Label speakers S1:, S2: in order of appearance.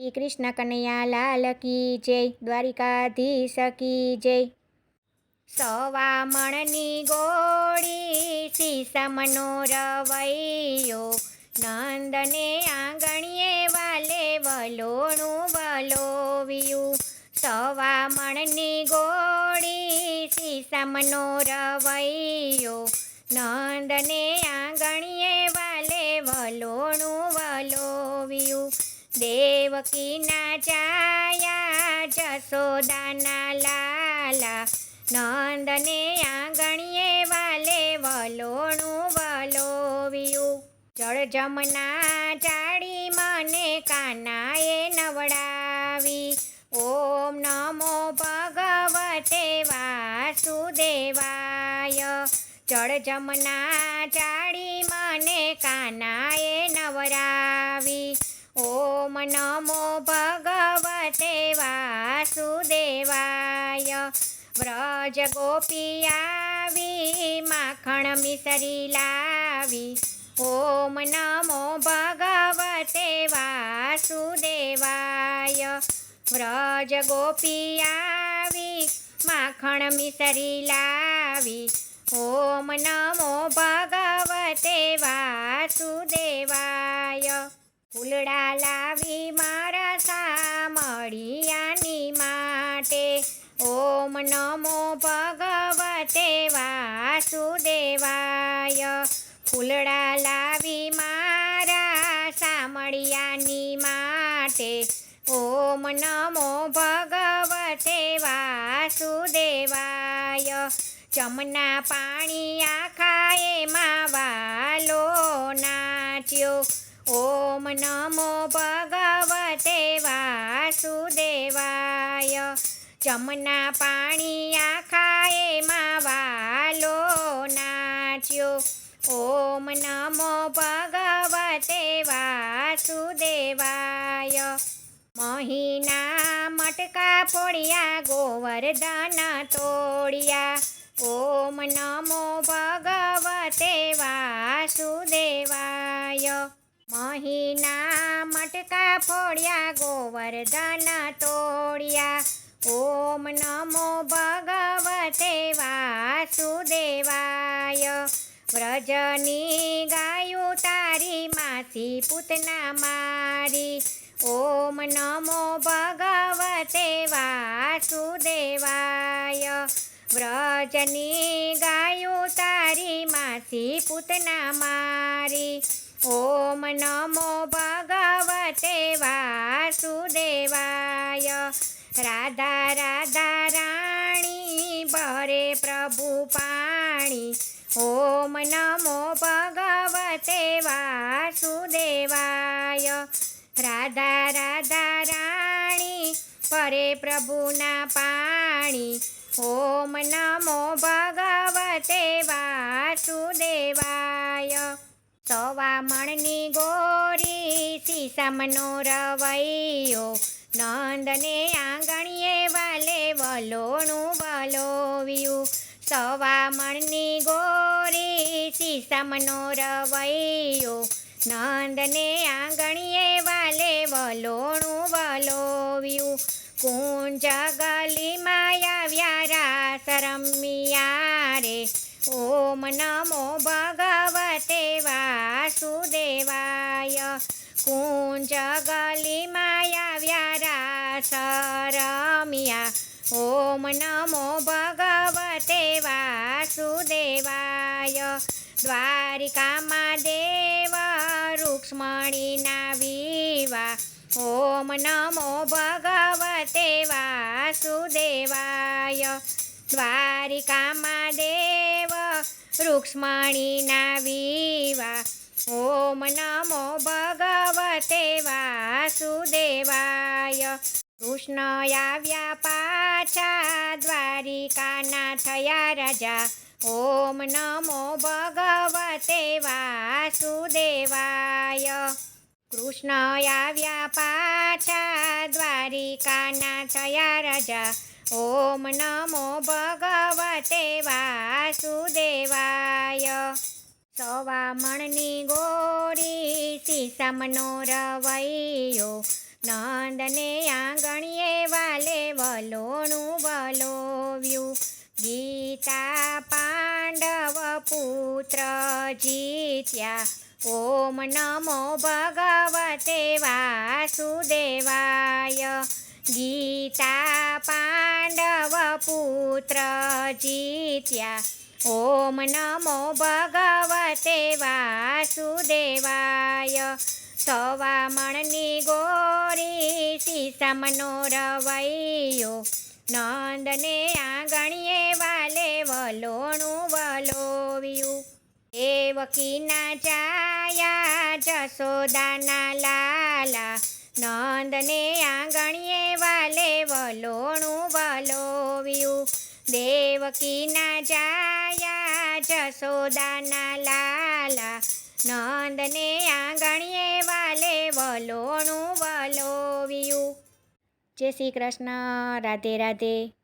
S1: શ્રી કૃષ્ણ કનૈયા લાલ કી જય, દ્વારિકાધીશ કી જય। સવા મણની ગોળી સીસમનો રવૈયો, નંદને આંગણીએ વાલે વલોણું વલોવ્યું। સવા મણની ગોળી સીસમનો રવૈયો, નંદને આંગણીએ વાલે વલોણું વલોવ્યું। દેવકીના જાયા જશોદાના લાલા, નંદને આંગણીએ વાલે વલોણું વલોવ્યું। જળ જમના જાડી મને કાનાએ નવડાવી, ઓમ નમો ભગવતે વાસુદેવાય। જળ જમના જાડી મને કાનાએ નવડાવી, ઓમ નમો ભગવતે વાસુદેવાય। વ્રજ ગોપી આવી માખણ મિસરી લાવી, ઓમ નમો ભગવતે વાસુદેવાય। વ્રજ ગોપી આવી માખણ મિસરી લાવી, ઓમ નમો ભગવતે વાસુદેવાય। ફૂલડા લાવી મારા સામળિયાની માટે, ઓમ નમો ભગવતે વાસુદેવાય। ફૂલડા લાવી મારા સામળિયાની માટે, ઓમ નમો ભગવતે વાસુદેવાય। જમના પાણી આખા એમાં વાલો નાચ્યો, ઓમ નમો ભગવતે વાસુદેવાય। જમના પાણી આખા એમાં વાલો નાચ્યો, ઓમ નમો ભગવતે વાસુદેવાય। મહીના મટકા ફોડ્યા ગોવર્ધન તોડ્યા, ઓમ નમો ભગવતે વાસુદેવાય। મહીના મટકા ફોડ્યા ગોવર્ધન તોડ્યા, ઓમ નમો ભગવતે વાસુદેવાય। વ્રજની ગાયું તારી માસી પૂતના મારી, ઓમ નમો ભગવતે વાસુદેવાય। વ્રજની ગાયું તારી માસી પૂતના મારી, ઓમ નમો ભગવતે વાસુદેવાય। રાધા રાધા રાણી ભરે પ્રભુ પાણી, ઓમ નમો ભગવતે વાસુદેવાય। રાધા રાધા રાણી ભરે પ્રભુના પાણી, ઓમ નમો ભગવતે વાસુદેવાય। સવા મણની ગોરી સીસમનો રવૈયો, નંદને આંગણીએ વાલે વલોણું વલોવ્યું। સવા મણની ગોરી સીસમનો રવૈયો, નંદને આંગણીએ વાલે વલોણું વલોવ્યું। કુંજ ગલીમાં આવ્યા રાસ રમ્યા રે, ઓમ નમો ભગવતે વાસુદેવાય। કુંજ ગલીમાં આવ્યા રાસ રમ્યા, ઓમ નમો ભગવતે વાસુદેવાય। દ્વારિકામાં દેવ રૂક્ષ્મણીના વિવાહ, ઓમ નમો ભગવતે વાસુદેવાય। દ્વારિકામાં દેવ રૂક્ષ્મણીના વિવાહ, ઓમ નમો ભગવતે વાસુદેવાય। કૃષ્ણ આવ્યા પાછા દ્વારિકાના થયા રાજા, ઓમ નમો ભગવતે વાસુદેવાય। કૃષ્ણ આવ્યા પાછા દ્વારિકાના થયા રાજા, ઓમ નમો ભગવતે વાસુદેવાય। સવા મણની ગોળી સીસમનો રવૈયો, નંદને આંગણીએ વાલે વલોણું વલોવ્યું. ગીતા પાંડવ પુત્ર જીત્યા. ઓમ નમો ભગવતે વાસુદેવાય. ગીતા પાંડવ પુત્ર જીત્યા. ઓમ નમો ભગવતે વાસુદેવાય. સવા મણની ગોરી સીસમનો રવૈયો. નંદને આંગણીએ વાલે વલોણું વલોવ્યું. દેવકીના જાયા જશોદાના લાલા. નંદને આંગણીએ વાલે વલોણું વલોવ્યું. દેવકીના જાયા જશોદાના લાલા. નંદને આંગણીએ વાલે વલોણું વલોવ્યું. જય શ્રી કૃષ્ણ. રાધે રાધે.